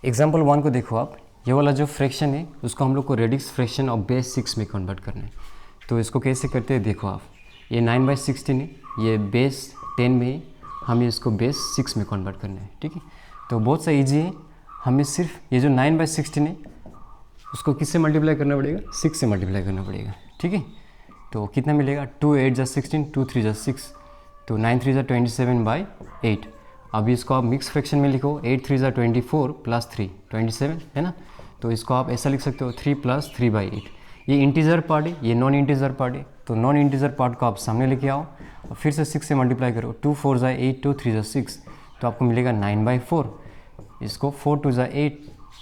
Example 1 को देखो आप, ये वाला जो फ्रैक्शन है उसको हम लोग को रेडिक्स फ्रैक्शन ऑफ बेस 6 में कन्वर्ट करना है। तो इसको कैसे करते हैं देखो आप, ये 9/16 है, ये बेस 10 में है, हमें इसको बेस 6 में कन्वर्ट करना है। ठीक है, तो बहुत सा ईजी है। हमें सिर्फ ये जो 9/16 है उसको किससे मल्टीप्लाई करना पड़ेगा, 6 से मल्टीप्लाई करना पड़ेगा। ठीक है, तो कितना मिलेगा, 2 8 जा 16, 2 3 जा 6, तो 9 3 जा 27/8। अभी इसको आप मिक्स फ्रैक्शन में लिखो, 8 3 जा 24 प्लस 3 27 है ना। तो इसको आप ऐसा लिख सकते हो 3 + 3/8। ये इंटीजर पार्ट है, ये नॉन इंटीजर पार्ट है, तो नॉन इंटीजर पार्ट को आप सामने लेके आओ और फिर से 6 से मल्टीप्लाई करो, 2 4 जा 8, 2 3 जा 6, तो आपको मिलेगा 9/4। इसको 4 2 जा 8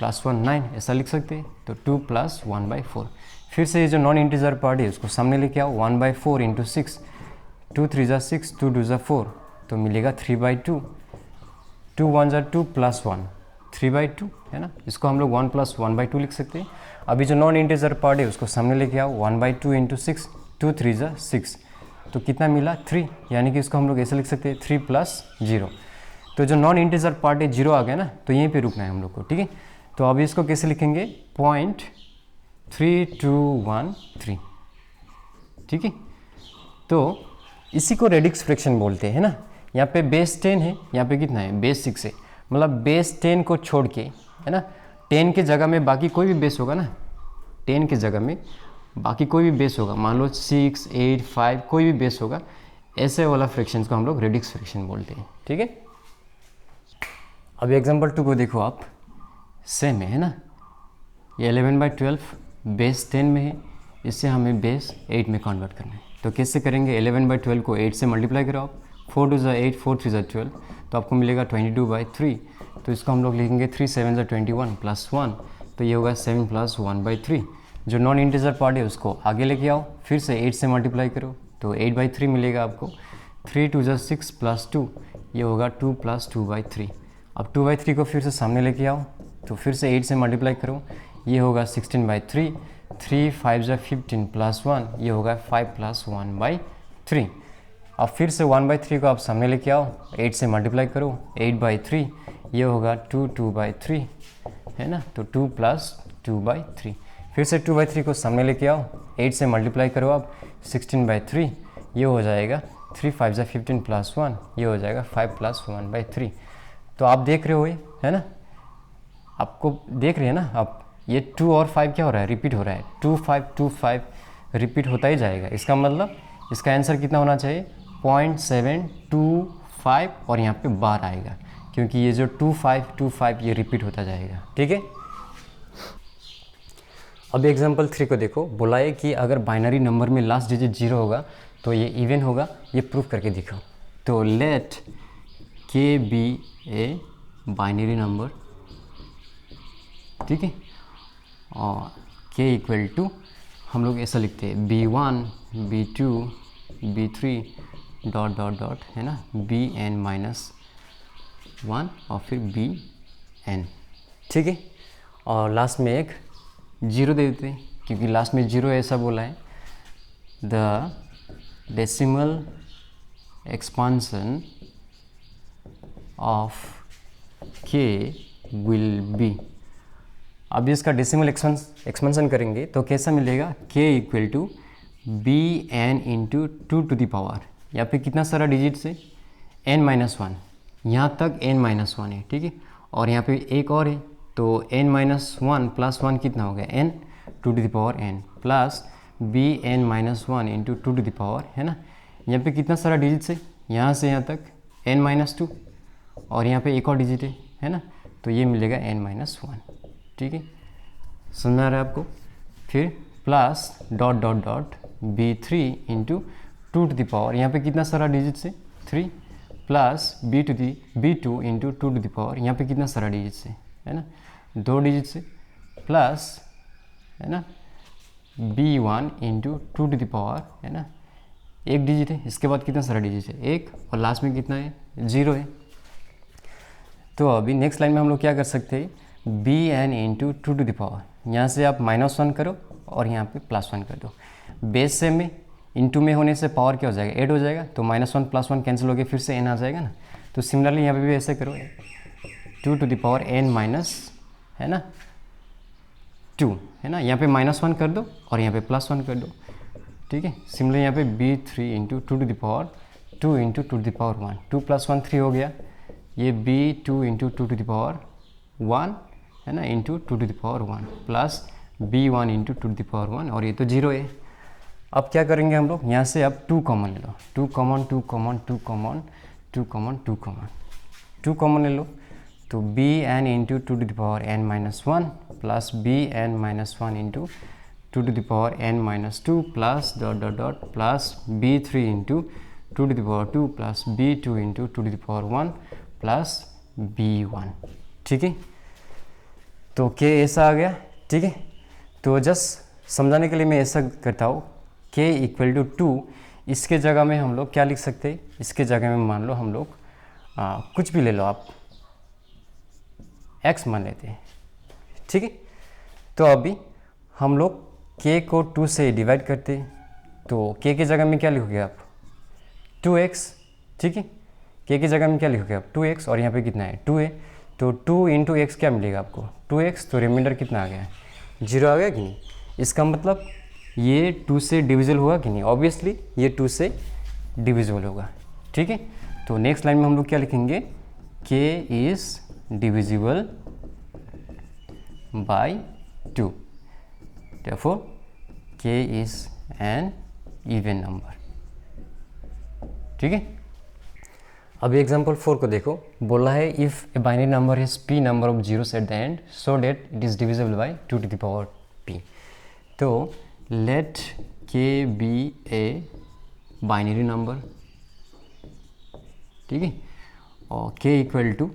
+ 1 9 ऐसा लिख सकते हैं, तो 2 + 1/4। फिर से ये जो नॉन इंटीजर पार्ट है उसको सामने लेके आओ, 1/4 × 6, 2 3 जा 6, 2 2 जा 4, तो मिलेगा 3/2, 2 1 जा 2 + 1 3/2 है ना। इसको हम लोग 1 + 1/2 लिख सकते हैं। अभी जो नॉन इंटीजर पार्ट है उसको सामने लेके आओ, 1/2 × 6, 2 3 जा 6, तो कितना मिला 3, यानी कि इसको हम लोग ऐसे लिख सकते हैं 3 + 0। तो जो नॉन इंटीजर पार्ट है 0 आ गया ना, तो यहीं पे रुकना है हम लोग को। ठीक है, तो अभी इसको कैसे लिखेंगे, 0.3213। ठीक है, तो इसी को रेडिक्स फ्रैक्शन बोलते हैं ना। यहाँ पे बेस 10 है, यहाँ पे कितना है, बेस 6 है, मतलब बेस 10 को छोड़ के है ना, 10 के जगह में बाकी कोई भी बेस होगा ना, 10 के जगह में बाकी कोई भी बेस होगा, मान लो 6 8 5 कोई भी बेस होगा, ऐसे वाला फ्रैक्शन को हम लोग रेडिक्स फ्रैक्शन बोलते हैं। ठीक है, अभी एग्जाम्पल 2 को देखो आप, सेम है ना, ये 11/12 बेस 10 में है, इससे हमें बेस 8 में कन्वर्ट करना है। तो कैसे करेंगे, 11/12 को 8 से मल्टीप्लाई करो आप, 4 2 जा 8, 4 3 जा 12, तो आपको मिलेगा 22/3। तो इसको हम लोग लिखेंगे 3 7 जा 21 + 1, तो ये होगा 7 + 1/3। जो नॉन इंटीजर पार्ट है उसको आगे लेके आओ, फिर से 8 से मल्टीप्लाई करो, तो 8/3 मिलेगा आपको। 3 2 जा 6 + 2, ये होगा 2 + 2/3। अब 2/3 को फिर से सामने लेके आओ, तो फिर से 8 से मल्टीप्लाई करो, ये होगा 16/3। 3 5 जा 15 + 1, ये होगा 5 + 1/3। अब फिर से 1/3 को आप सामने लेके आओ, 8 से मल्टीप्लाई करो, 8/3, ये होगा 2 2/3 है ना, तो 2 + 2/3। फिर से 2/3 को सामने लेके आओ, 8 से मल्टीप्लाई करो आप, 16/3, ये हो जाएगा 3 5 जा 15 + 1, ये हो जाएगा 5 + 1/3। तो आप देख रहे हो ये है ना, आपको देख रहे हैं ना आप, ये 2 और 5 क्या हो रहा है, रिपीट हो रहा है, 2 5 2 5 रिपीट होता ही जाएगा। इसका मतलब इसका आंसर कितना होना चाहिए, 0.725, और यहाँ पे बार आएगा, क्योंकि ये जो 2 5 2 5 ये रिपीट होता जाएगा। ठीक है, अब एग्जाम्पल 3 को देखो, बोला है कि अगर बाइनरी नंबर में लास्ट डिजिट 0 होगा तो ये इवन होगा, ये प्रूफ करके दिखाओ। तो let k be a binary number, ठीक है, और के = हम लोग ऐसा लिखते हैं B1 B2 B3 ... है ना, Bn-1 और फिर Bn। ठीक है, और लास्ट में एक 0 दे देते हैं, क्योंकि लास्ट में 0 ऐसा बोला है। द डेसिमल एक्सपांसन ऑफ के विल बी। अब इसका डेसिमल एक्सपेंशन करेंगे तो कैसा मिलेगा, k = Bn × 2 to the power, यहाँ पे कितना सारा डिजिट है, n-1, यहाँ तक n-1 है। ठीक है, और यहाँ पे एक और है, तो n-1 + 1 कितना हो गया, n 2 to the power n plus Bn-1 × 2 to the power है ना। यहाँ पे कितना सारा डिजिट है, यहाँ से यहाँ तक n-2, और यहाँ पे एक और डिजिट है ना, तो ये मिलेगा n-1। ठीक है, समझ आ रहा है आपको। फिर plus ... B3 × 2 to the power, यहाँ पे कितना सारा डिजिट है, 3, plus B2 × 2 to the power, यहाँ पे कितना सारा डिजिट है ना, 2 डिजिट से, प्लस है ना B1 × 2 to the power है ना, एक डिजिट है, इसके बाद कितना सारा डिजिट है, 1, और लास्ट में कितना है, 0 है। तो अभी नेक्स्ट लाइन में हम लोग क्या कर सकते हैं, Bn × 2 to the power, यहाँ से आप -1 करो और यहाँ पे +1 कर दो। बेस से में इंटू में होने से पावर क्या हो जाएगा, 8 हो जाएगा, तो -1 + 1 कैंसिल हो गया, फिर से n आ जाएगा ना। तो सिमिलरली यहाँ पे भी ऐसे करो, 2 to the power n - है ना 2, है ना, यहाँ पे -1 कर दो और यहाँ पे +1 कर दो, ठीक है। सिमिलर यहाँ पे b3 into 2 to the power 2 into 2 to the power 1, 2 + 1 3 हो गया। ये b2 into 2 to the power 1, है ना, into 2 to the power 1 plus b1 into 2 to the power 1, और ये तो 0 है। अब क्या करेंगे हम लोग, यहाँ से अब 2 कॉमन ले लो, 2 common 2 common 2 common 2 common 2 common 2 common ले लो, तो bn into 2 to the power n-1 plus bn-1 into 2 to the power n-2 plus dot dot dot plus b3 into 2 to the power 2 plus b2 into 2 to the power 1 plus b1, ठीक है। तो k ऐसा आ गया, ठीक है। तो just समझाने के लिए मैं ऐसा करता हूँ, k इक्वल टू 2, इसके जगह में हम लोग क्या लिख सकते हैं, इसके जगह में मान लो हम लोग कुछ भी ले लो आप, x मान लेते हैं, ठीक है। तो अभी हम लोग k को 2 से डिवाइड करते हैं, तो k की जगह में क्या लिखोगे आप 2x, ठीक है। k की जगह में क्या लिखोगे आप 2x, और यहाँ पे कितना है 2 है, तो 2 इंटू एक्स क्या मिलेगा आपको 2x, तो रिमाइंडर कितना आ गया 0 आ गया कि नहीं। इसका मतलब ये 2 से डिविजिबल होगा कि नहीं, ऑब्वियसली ये 2 से डिविजिबल होगा, ठीक है। तो नेक्स्ट लाइन में हम लोग क्या लिखेंगे, k is divisible by 2, therefore k is an even number, ठीक है। अभी एग्जाम्पल 4 को देखो, बोला है if a binary number has p number of zeros at the end so that it is divisible by 2 to the power p। तो let k be a binary number, ठीक है, और k इक्वल टू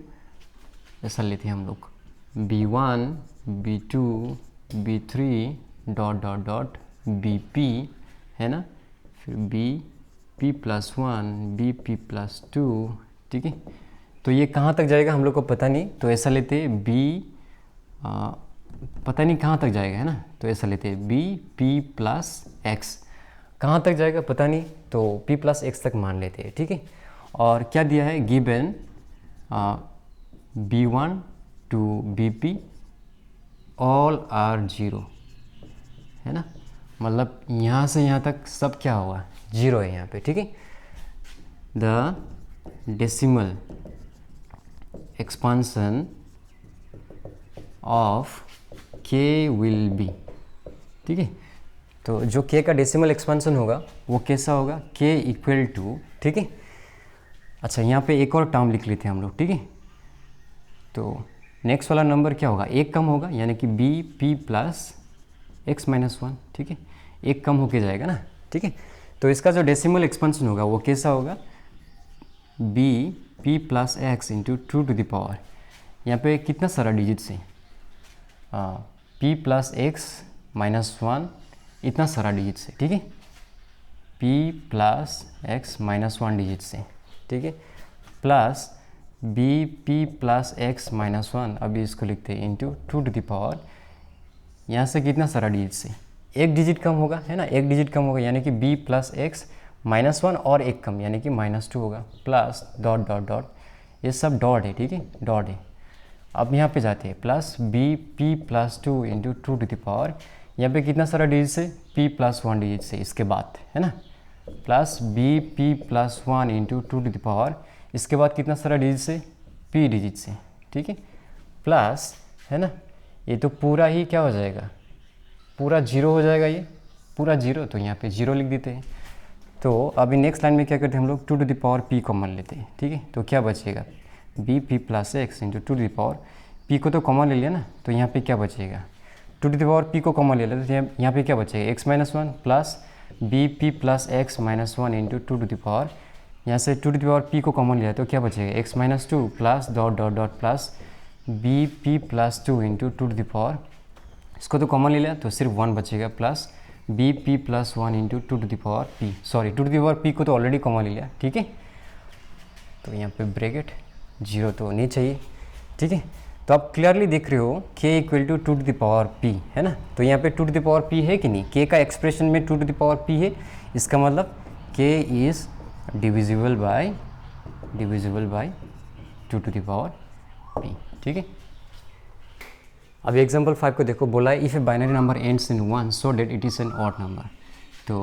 ऐसा लेते हैं हम लोग b1 b2 b3 dot dot dot bp, है ना, फिर bp + 1 bp + 2, ठीक है। तो ये कहाँ तक जाएगा हम लोग को पता नहीं, तो ऐसा लेते हैं b पता नहीं कहाँ तक जाएगा, है ना, तो ऐसा लेते हैं bp + x, कहाँ तक जाएगा पता नहीं, तो p + x तक मान लेते हैं, ठीक है। और क्या दिया है, given b1 to bp all are 0, है ना, मतलब यहाँ से यहाँ तक सब क्या होगा 0 है यहाँ पे, ठीक है। The decimal expansion of k will B, ठीक है। तो जो k का डेसिमल एक्सपांसन होगा वो कैसा होगा, k इक्वल टू, ठीक है। अच्छा यहाँ पे एक और टर्म लिख लेते हैं हम लोग, ठीक है। तो नेक्स्ट वाला नंबर क्या होगा, एक कम होगा, यानी कि bp + x-1, ठीक है, एक कम होके जाएगा ना, ठीक है। तो इसका जो डेसिमल एक्सपेंशन होगा वो कैसा होगा, bp + x into 2 to the power, यहाँ पे कितना सारा डिजिट्स है, p + x-1 इतना सारा डिजिट्स है, ठीक है, p + x-1 डिजिट्स है, ठीक है, प्लस bp + x-1, अभी इसको लिखते हैं इंटू 2 टू द पावर, यहाँ से कितना सारा डिजिट्स है, एक डिजिट कम होगा, है ना, एक डिजिट कम होगा, यानी कि b + x-1 और एक कम, यानी कि -2 होगा, प्लस डॉट डॉट डॉट, ये सब डॉट है, ठीक है, डॉट है। अब यहाँ पे जाते हैं plus bp + 2 into 2 to the power, यहाँ पे कितना सारा डिजिट्स है, p + 1 डिजिट्स है इसके बाद, है ना, plus bp + 1 into 2 to the power, इसके बाद कितना सारा डिजिट्स है, p डिजिट्स है, ठीक है, प्लस, है ना, ये तो पूरा ही क्या हो जाएगा, पूरा 0 हो जाएगा, ये पूरा 0, तो यहाँ पे 0 लिख देते हैं। तो अभी नेक्स्ट लाइन में क्या करते हैं हम लोग, 2 to the power p common लेते हैं, ठीक है। तो क्या बचेगा, bp + x into 2 to the power, p को तो कॉमन ले लिया ना, तो यहाँ पे क्या बचेगा, 2 टू द पावर p को कॉमन ले लिया, तो यहाँ पे क्या बचेगा, x-1 plus bp + x-1 into 2 to the power, यहाँ से 2 टू द पावर p को कॉमन लिया तो क्या बचेगा, x-2 plus dot dot dot plus bp + 2 into 2 to the power, इसको तो कॉमन ले लिया तो सिर्फ 1 बचेगा, plus bp + 1 into 2 to the power p, sorry 2 to the power p को तो ऑलरेडी कॉमन ले लिया, ठीक है। तो यहाँ पे ब्रैकेट 0 तो नहीं चाहिए, ठीक है। तो आप क्लियरली देख रहे हो k equal to 2 to the power p, है ना, तो यहाँ पे 2 टू द पावर p है कि नहीं, k का एक्सप्रेशन में 2 टू द पावर p है, इसका मतलब k is divisible by 2 to the power p, ठीक है। अभी एग्जाम्पल 5 को देखो, बोला है if a binary number ends in 1 so that it is an odd number. तो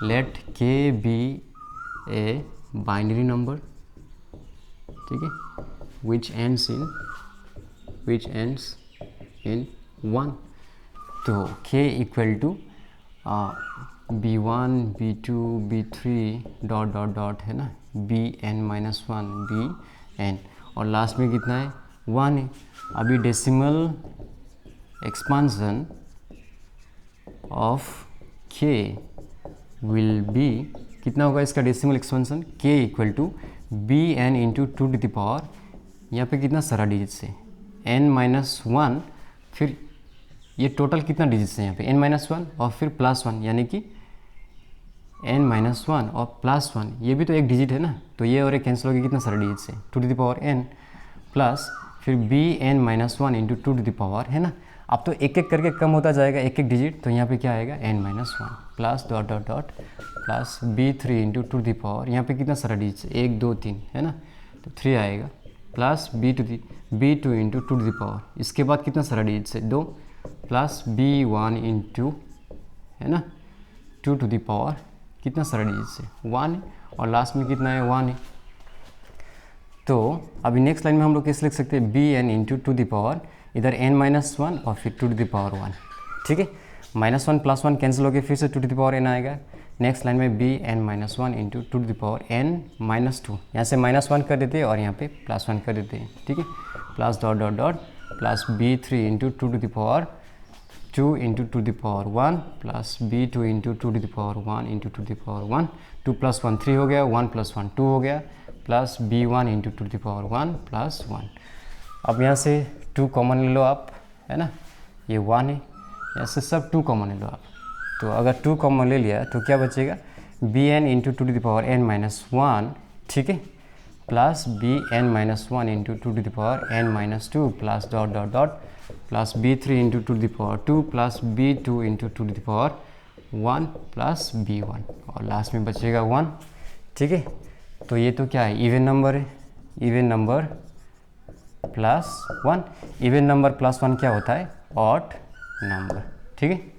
let k be a binary number, ठीक है, विच एंड्स इन 1। तो k equal to b1 b2 b3 dot dot dot है ना, bn-1 bn, और last में कितना है 1 है। अभी decimal expansion of k will be, कितना होगा इसका decimal expansion, k equal to bn into 2 to the power, यहाँ पे कितना सारा डिजिट्स है n-1, फिर ये टोटल कितना डिजिट्स है यहाँ पे n-1 और फिर +1, यानी कि n-1 और +1, ये भी तो एक डिजिट है ना, तो ये और एक कैंसिल हो गया, कितना सारा डिजिट्स है 2 to the power n plus फिर bn-1 into 2 to the power, है ना। अब तो एक एक करके कम होता जाएगा एक एक डिजिट, तो यहाँ पे क्या आएगा n-1 plus dot dot dot plus b3 into 2 to the power, यहाँ पे कितना सारा डिजिट्स है 1 2 3, है ना, तो 3 आएगा, plus b2 into 2 to the power, इसके बाद कितना सारा डिजिट्स है 2, प्लस b1 इंटू, है ना, 2 टू द पावर, कितना सारा डिजिट्स है 1 है, और लास्ट में कितना है 1 है। तो अभी नेक्स्ट लाइन में हम लोग कैसे लिख सकते हैं bn इंटू 2 द पावर, इधर n-1 और फिर 2 टू द पावर 1, ठीक है, -1 प्लस 1 कैंसिल हो गया, फिर से 2 टू द पावर n आएगा। नेक्स्ट लाइन में bn-1 into 2 to the power n-2, यहाँ से -1 कर देते हैं और यहाँ पे +1 कर देते हैं, ठीक है, plus dot dot dot plus b3 into 2 to the power 2 into 2 to the power 1 plus b2 into 2 to the power 1 into 2 to the power 1, 2 plus 1 3 हो गया, 1 प्लस 1 2 हो गया, plus b1 into 2 to the power 1 plus 1। अब यहाँ से 2 common ले लो आप, है ना, ये 1 है, यहाँ से सब 2 कॉमन ले लो आप। तो अगर 2 कॉमन ले लिया तो क्या बचेगा bn into 2 to the power n-1, ठीक है, plus bn-1 into 2 to the power n-2 plus dot dot dot plus b3 into 2 to the power 2 plus b2 into 2 to the power 1 plus b1, और last में बचेगा 1, ठीक है। तो ये तो क्या है, इवन नंबर है, इवन नंबर +1, इवन नंबर +1 क्या होता है, ऑड नंबर, ठीक है।